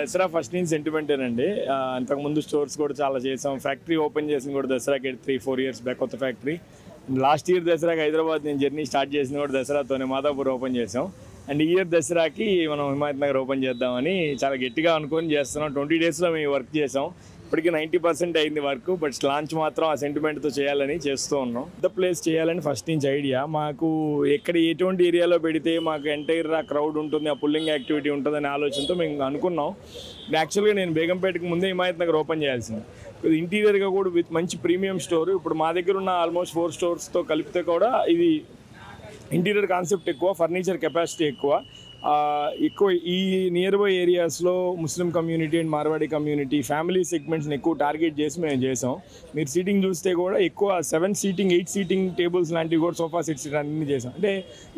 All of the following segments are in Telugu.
దసరా ఫస్ట్ నుంచి సెంటిమెంటేనండి. అంతకుముందు స్టోర్స్ కూడా చాలా చేసాం. ఫ్యాక్టరీ ఓపెన్ చేసింది కూడా దసరాకి 3-4 ఇయర్స్ బ్యాక్ కొత్త ఫ్యాక్టరీ. లాస్ట్ ఇయర్ దసరాకి హైదరాబాద్ నేను జర్నీ స్టార్ట్ చేసింది కూడా దసరాతోనే. మాదాపూర్ ఓపెన్ చేసాం. అండ్ ఈ ఇయర్ దసరాకి మనం హిమాయత్ నగర్ ఓపెన్ చేద్దామని చాలా గట్టిగా అనుకొని చేస్తున్నాం. 20 డేస్లో మేము వర్క్ చేసాం. ఇప్పటికీ 90% అయింది వర్క్. బట్ లాంచ్ మాత్రం ఆ సెంటిమెంట్తో చేయాలని చేస్తూ ఉన్నాం. పెద్ద ప్లేస్ చేయాలని ఫస్ట్ నుంచి ఐడియా. మాకు ఎక్కడ ఎటువంటి ఏరియాలో పెడితే మాకు ఎంటైర్ ఆ క్రౌడ్ ఉంటుంది, ఆ పుల్లింగ్ యాక్టివిటీ ఉంటుందనే ఆలోచనతో మేము అనుకున్నాం. యాక్చువల్గా నేను బేగంపేటకి ముందే హిమాయత్ నగర్ ఓపెన్ చేయాల్సింది. ఇంటీరియర్గా కూడా విత్ మంచి ప్రీమియం స్టోర్. ఇప్పుడు మా దగ్గర ఉన్న ఆల్మోస్ట్ 4 స్టోర్స్తో కలిపితే కూడా ఇది ఇంటీరియర్ కాన్సెప్ట్ ఎక్కువ, ఫర్నిచర్ కెపాసిటీ ఎక్కువ. ఈ నియర్ బై ఏరియాస్లో Muslim community and Marwadi community family సెగ్మెంట్స్ని ఎక్కువ టార్గెట్ చేసి మేము చేసాం. మీరు సీటింగ్ చూస్తే కూడా ఎక్కువ 7 సీటింగ్ 8 సీటింగ్ టేబుల్స్ లాంటివి కూడా సోఫా సెట్స్ అన్ని చేసాం. అంటే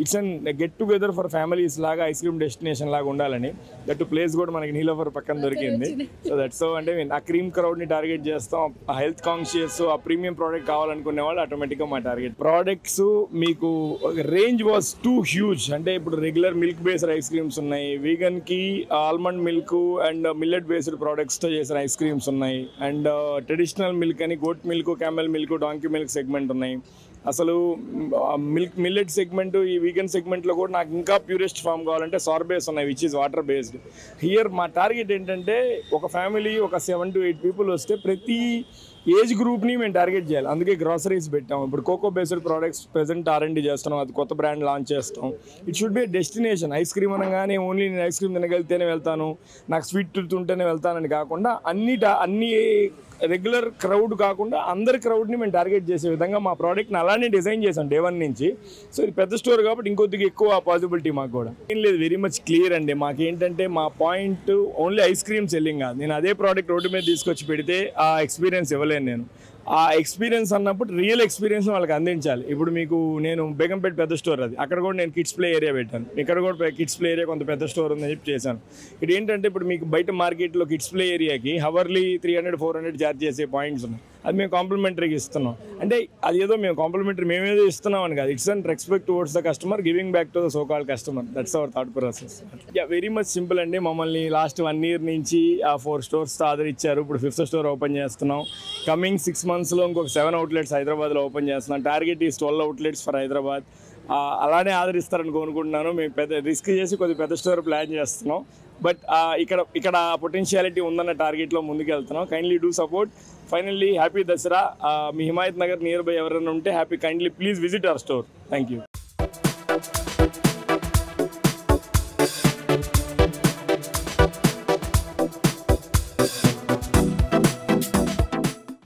it's an get together for families లాగా, ఐస్ క్రీమ్ డెస్టినేషన్ లాగా ఉండాలని. దట్ ప్లేస్ కూడా మనకి నీలోఫర్ పక్కన దొరికింది. సో దట్స్ సో అంటే ఆ క్రీమ్ క్రౌడ్ని టార్గెట్ చేస్తాం. ఆ హెల్త్ కాన్షియస్, ఆ ప్రీమియం ప్రోడక్ట్ కావాలనుకునే వాళ్ళు ఆటోమేటిక్గా మా టార్గెట్. ప్రోడక్ట్స్ మీకు రేంజ్ వాజ్ టూ హ్యూజ్. అంటే ఇప్పుడు regular milk based ice creams ఉన్నాయి, వీగన్కి almond milk and millet based ప్రోడక్ట్స్తో చేసిన ఐస్ క్రీమ్స్ ఉన్నాయి, అండ్ ట్రెడిషనల్ మిల్క్ అని goat milk, camel milk, donkey milk segment ఉన్నాయి. అసలు మిల్లెట్ సెగ్మెంట్, ఈ వీగన్ సెగ్మెంట్లో కూడా నాకు ఇంకా ప్యూరెస్ట్ ఫామ్ కావాలంటే సార్బేస్ ఉన్నాయి, which is water based. Here మా టార్గెట్ ఏంటంటే ఒక ఫ్యామిలీ ఒక 7 to 8 పీపుల్ వస్తే ప్రతి ఏజ్ గ్రూప్ని మేము టార్గెట్ చేయాలి. అందుకే గ్రాసరీస్ పెట్టాం. ఇప్పుడు cocoa based products present R&D చేస్తున్నాం. అది కొత్త బ్రాండ్ లాంచ్ చేస్తాం. It should be destination. Ice cream అనగానే ఓన్లీ నేను ఐస్ క్రీమ్ తినగలితేనే వెళ్తాను, నాకు స్వీట్ టూత్ ఉంటేనే వెళ్తానని కాకుండా అన్ని రెగ్యులర్ క్రౌడ్ కాకుండా అందరి క్రౌడ్ని మేము టార్గెట్ చేసే విధంగా మా ప్రోడక్ట్ని అలానే డిజైన్ చేసాం డే 1 నుంచి. సో ఇది పెద్ద స్టోర్ కాబట్టి ఇంకొద్దిగా ఎక్కువ పాసిబిలిటీ మాకు కూడా ఏం లేదు. వెరీ మచ్ క్లియర్ అండి. మాకేంటంటే మా point only ice cream selling కాదు. నేను అదే ప్రోడక్ట్ రోడ్డు మీద తీసుకొచ్చి పెడితే ఆ ఎక్స్పీరియన్స్ ఇవ్వలేను నేను. ఆ ఎక్స్పీరియన్స్ అన్నప్పుడు రియల్ ఎక్స్పీరియన్స్ వాళ్ళకి అందించాలి. ఇప్పుడు మీకు నేను బేగంపేట పెద్ద స్టోర్ అది, అక్కడ కూడా నేను కిడ్స్ ప్లే ఏరియా పెట్టాను. ఇక్కడ కూడా కిడ్స్ ప్లే ఏరియా కొంత పెద్ద స్టోర్ ఉందని చెప్పి చేశాను. ఇది ఏంటంటే ఇప్పుడు మీకు బయట మార్కెట్లో కిడ్స్ ప్లే ఏరియాకి హవర్లీ 300-400 ఛార్జ్ చేసే పాయింట్స్ ఉన్నాయి. అది మేము కాంప్లిమెంటరీగా ఇస్తున్నాం. అంటే అది ఏదో మేము కాంప్లిమెంటరీ మేమేదో ఇస్తున్నాం అని కాదు. It's an respect towards the customer, giving back to the so called customer. That's our thought process. Very much simple అండి. మమ్మల్ని లాస్ట్ 1 year నుంచి ఆ 4 స్టోర్స్తో ఆదరించారు. ఇప్పుడు 5th స్టోర్ ఓపెన్ చేస్తున్నాం. కమింగ్ 6 monthsలో ఇంకొక 7 outlets హైదరాబాద్లో ఓపెన్ చేస్తున్నాం. Target is 12 outlets for Hyderabad. అలానే ఆదరిస్తారని కోరుకుంటున్నాను. మేము పెద్ద రిస్క్ చేసి కొద్ది పెద్ద స్టోర్ ప్లాన్ చేస్తున్నాం. బట్ ఇక్కడ పొటెన్షియాలిటీ ఉందన్న టార్గెట్లో ముందుకు వెళ్తున్నాం. Kindly do support. Finally happy Dasara. Me Himayat Nagar near by ఎవరైనా ఉంటే kindly please visit our store. Thank you.